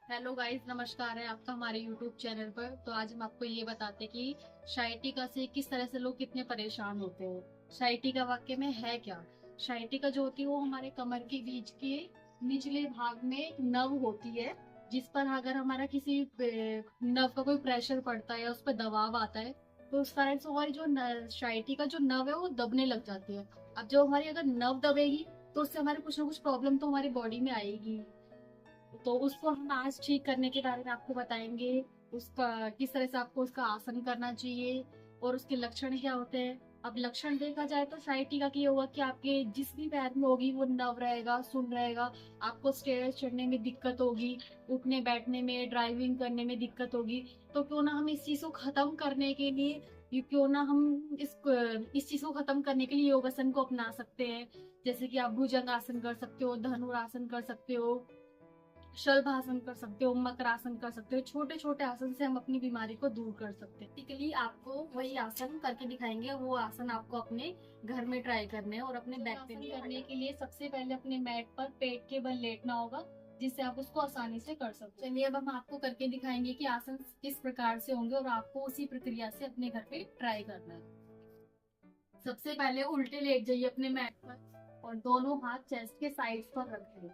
Hello guys, नमस्कार है आपका हमारे यूट्यूब चैनल पर। तो आज हम आपको ये बताते हैं कि शाइटिका से किस तरह से लोग कितने परेशान होते हैं। शाइटिका वाक्य में है क्या? शाइटिका जो होती है वो हमारे कमर के बीच के निचले भाग में एक नव होती है, जिस पर अगर हमारा किसी नव का कोई प्रेशर पड़ता है या उस पर दबाव आता है तो उस कारण से हमारी जो शाइटिका जो नव है वो दबने लग जाती है। अब जो हमारी अगर नव दबेगी तो उससे हमारे कुछ ना कुछ प्रॉब्लम तो हमारी बॉडी में आएगी। तो उसको हम आज ठीक करने के बारे में आपको बताएंगे। उसका किस तरह से आपको उसका आसन करना चाहिए और उसके लक्षण क्या होते हैं। अब लक्षण देखा जाए तो साइटिका की ये होगा कि आपके जिस भी पैर में होगी वो नव रहेगा, सुन रहेगा। आपको स्टेयर्स चढ़ने में दिक्कत होगी, उठने बैठने में, ड्राइविंग करने में दिक्कत होगी। तो क्यों ना हम इस चीज को खत्म करने के लिए क्यों ना हम इस चीज को खत्म करने के लिए योगासन को अपना सकते हैं। जैसे कि आप भुजंग आसन कर सकते हो, धनुरासन कर सकते हो, शलभासन कर सकते हो, मकरासन कर सकते हो। छोटे छोटे आसन से हम अपनी बीमारी को दूर कर सकते हैं। बेसिकली आपको वही आसन करके दिखाएंगे, वो आसन आपको अपने घर में ट्राई करने हैं। और अपने बैक पेन करने के लिए सबसे पहले अपने मैट पर पेट के बल लेटना होगा, जिससे आप उसको आसानी से कर सकते हैं। चलिए अब हम आपको करके दिखाएंगे कि आसन किस प्रकार से होंगे और आपको उसी प्रक्रिया से अपने घर पे ट्राई करना है। सबसे पहले उल्टे लेट जाइए अपने मैट पर और दोनों हाथ चेस्ट के साइड्स पर रखें।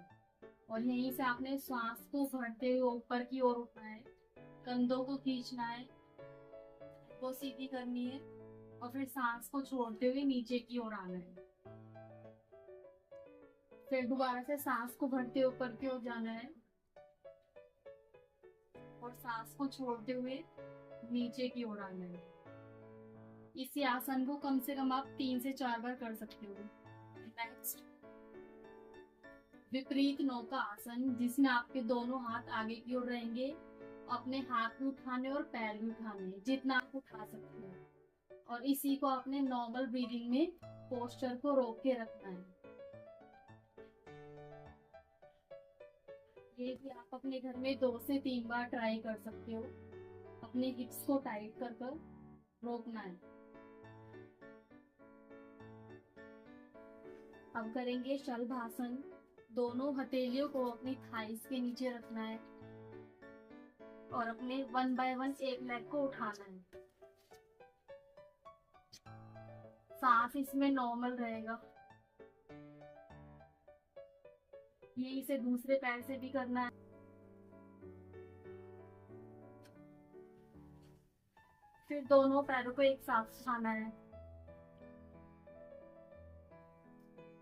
और यहीं से आपने सांस को भरते हुए ऊपर की ओर उठना है, कंधों को खींचना है, वो सीधी करनी है और फिर सांस को छोड़ते हुए नीचे की ओर आना है। फिर दोबारा से सांस को भरते हुए ऊपर की ओर जाना है और सांस को छोड़ते हुए नीचे की ओर आना है। इसी आसन को कम से कम आप 3 से 4 बार कर सकते हो। नेक्स्ट, विपरीत नौका आसन, जिसमें आपके दोनों हाथ आगे की ओर रहेंगे। अपने हाथ भी उठाने और पैर भी उठाने हैं, जितना आप उठा सकते हो। और इसी को आपने नॉर्मल ब्रीदिंग में पोस्चर को रोक के रखना है। ये भी आप अपने घर में 2 से 3 बार ट्राई कर सकते हो। अपने हिप्स को टाइट कर कर रोकना है। अब करेंगे शलभासन। दोनों हथेलियों को अपनी थाइस के नीचे रखना है और अपने 1 बाय 1 एक लेग को उठाना है। सांस इसमें नॉर्मल रहेगा। ये इसे दूसरे पैर से भी करना है। फिर दोनों पैरों को एक साथ उठाना है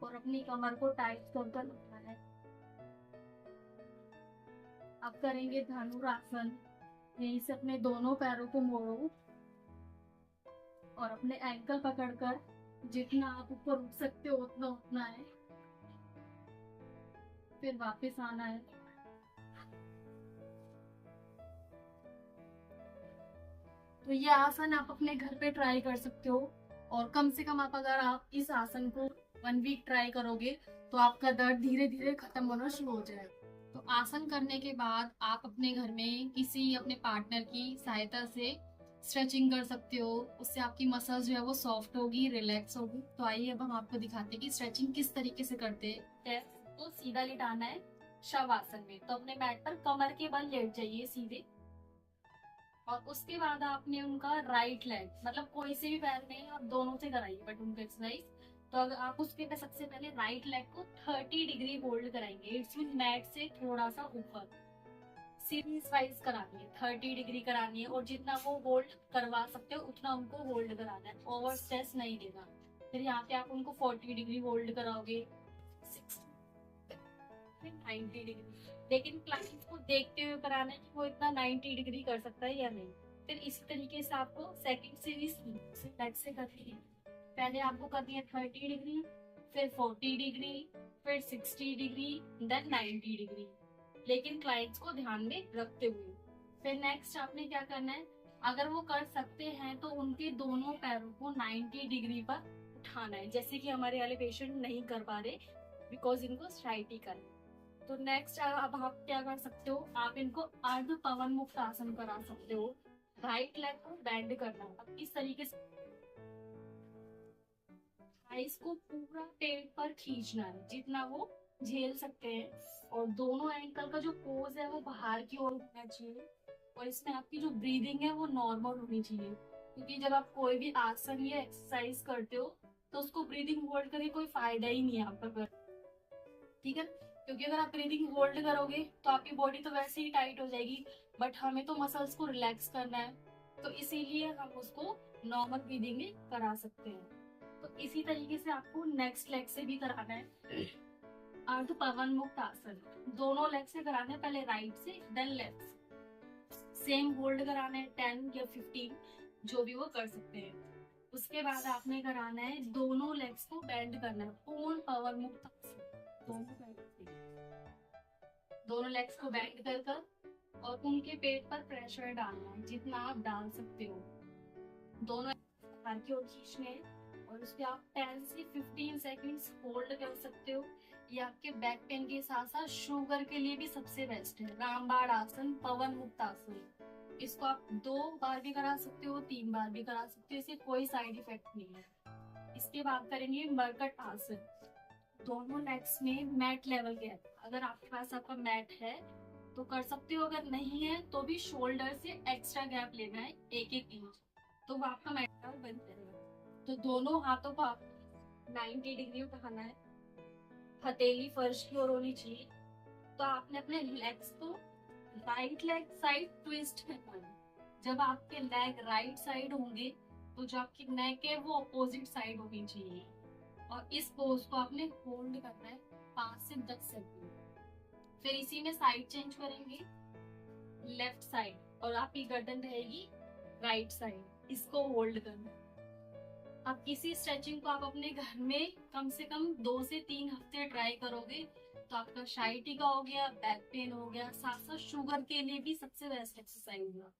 और अपनी कमर को टाइट कर कर उठना है। अब करेंगे धनुरासन। यहीं से अपने दोनों पैरों को मोड़ो और अपने एंकल पकड़कर जितना आप ऊपर उठ सकते हो उतना उठना है। फिर वापस आना है। तो ये आसन आप अपने घर पे ट्राई कर सकते हो। और कम से कम आप अगर आप इस आसन को 1 वीक ट्राई करोगे तो आपका दर्द धीरे धीरे खत्म होना शुरू हो जाएगा। तो आसन करने के बाद आप अपने घर में किसी अपने पार्टनर की सहायता से स्ट्रेचिंग कर सकते हो। उससे आपकी मसल्स जो है वो सॉफ्ट होगी, रिलैक्स होगी। तो आइए अब हम आपको दिखाते हैं कि स्ट्रेचिंग किस तरीके से करते हैं। पैर को सीधा लिटाना है शवासन में। तो अपने मैट पर कमर के बल लेट जाइए सीधे। और उसके बाद आपने उनका राइट लेग, मतलब कोई से भी पैर नहीं, आप दोनों से कराइए बट उनका एक्सरसाइज। तो अगर आप उसके पे सबसे पहले राइट लेग को 30 डिग्री होल्ड कराएंगे। इट्स मीन मैट से थोड़ा सा ऊपर सीरीज वाइज करानी है, 30 डिग्री करानी है। और जितना वो होल्ड करवा सकते हो उतना उनको होल्ड कराना है, ओवर स्ट्रेस नहीं देना। फिर यहाँ पे आप उनको 40 डिग्री होल्ड कराओगे, 90 डिग्री। लेकिन क्लाइंट को देखते हुए कराना है कि वो इतना 90 डिग्री कर सकता है या नहीं। फिर इसी तरीके से आपको सेकंड सीरीज लेग से करनी है। पहले आपको करनी है 30 डिग्री, फिर 40 डिग्री, फिर 60 डिग्री, देन 90 डिग्री, लेकिन क्लाइंट्स को ध्यान में रखते हुए। फिर नेक्स्ट आपने क्या करना है, अगर वो कर सकते हैं तो उनके दोनों पैरों को 90 डिग्री पर उठाना है, जैसे कि हमारे वाले पेशेंट नहीं कर पा रहे बिकॉज इनको स्ट्राइटिका है। तो नेक्स्ट अब आप क्या कर सकते हो, आप इनको अर्ध पवन मुक्त आसन करा सकते हो। राइट लेग को बेंड करना है। अब इस तरीके से थाइस को पूरा पेट पर खींचना है जितना वो झेल सकते हैं। और दोनों एंकल का जो पोज है वो बाहर की ओर होना चाहिए, और इसमें आपकी जो ब्रीदिंग है वो नॉर्मल होनी चाहिए, क्योंकि जब आप कोई भी आसन या एक्सरसाइज करते हो तो उसको ब्रीदिंग होल्ड करके कोई फायदा ही नहीं है आपका, ठीक है। क्योंकि अगर आप ब्रीदिंग होल्ड करोगे तो आपकी बॉडी तो वैसे ही टाइट हो जाएगी, बट हमें तो मसल्स को रिलैक्स करना है, तो इसीलिए हम उसको नॉर्मल ब्रीदिंग में करा सकते हैं। तो इसी तरीके से आपको नेक्स्ट लेग से भी कराना है। अर्ध पवन मुक्त आसन दोनों लेग से कराना है, पहले राइट से देन लेफ्ट से। सेम होल्ड कराना है 10 या 15, जो भी वो कर सकते हैं। उसके बाद आपने कराना है दोनों लेग्स को बेंड करना है, पूर्ण पवन मुक्त आसन। दोनों लेग्स को बेंड कर कर और उनके पेट पर प्रेशर डालना है जितना आप डाल सकते हो। दोनों बाहर की ओर खींचने हैं और उसके आप 10 से 15 सेकंड्स होल्ड कर सकते हो। ये आपके बैक पेन के साथ साथ शुगर के लिए भी सबसे बेस्ट है। रामबाण आसन, पवन मुक्त आसन, इसको आप 2 बार भी करा सकते हो, 3 बार भी करा सकते हो, इससे कोई साइड इफेक्ट नहीं है। इसके बाद करेंगे मरकट आसन। दोनों लेग्स में मैट लेवल गैप, अगर आपके पास आपका मैट है तो कर सकते हो, अगर नहीं है तो भी शोल्डर से एक्स्ट्रा गैप लेना है 1-1 इंच, तो वो आपका मैट लेवल बन जाएगा। तो दोनों हाथों को आप 90 डिग्री उठाना है, हथेली फर्श की ओर होनी चाहिए। तो आपने अपने लेग्स को राइट लेग साइड ट्विस्ट करना है। जब आपके लेग राइट साइड होंगे तो जो आपकी नेक है वो अपोजिट साइड होनी चाहिए, और इस पोज को आपने होल्ड करना है 5 से 10 सेकंड। फिर इसी में साइड चेंज करेंगे, लेफ्ट साइड, और आपकी गर्दन रहेगी राइट साइड, इसको होल्ड करना है। आप इसी स्ट्रेचिंग को आप अपने घर में कम से कम 2 से 3 हफ्ते ट्राई करोगे तो आपका शाइटी का हो गया, बैक पेन हो गया, साथ साथ शुगर के लिए भी सबसे बेस्ट एक्सरसाइज है।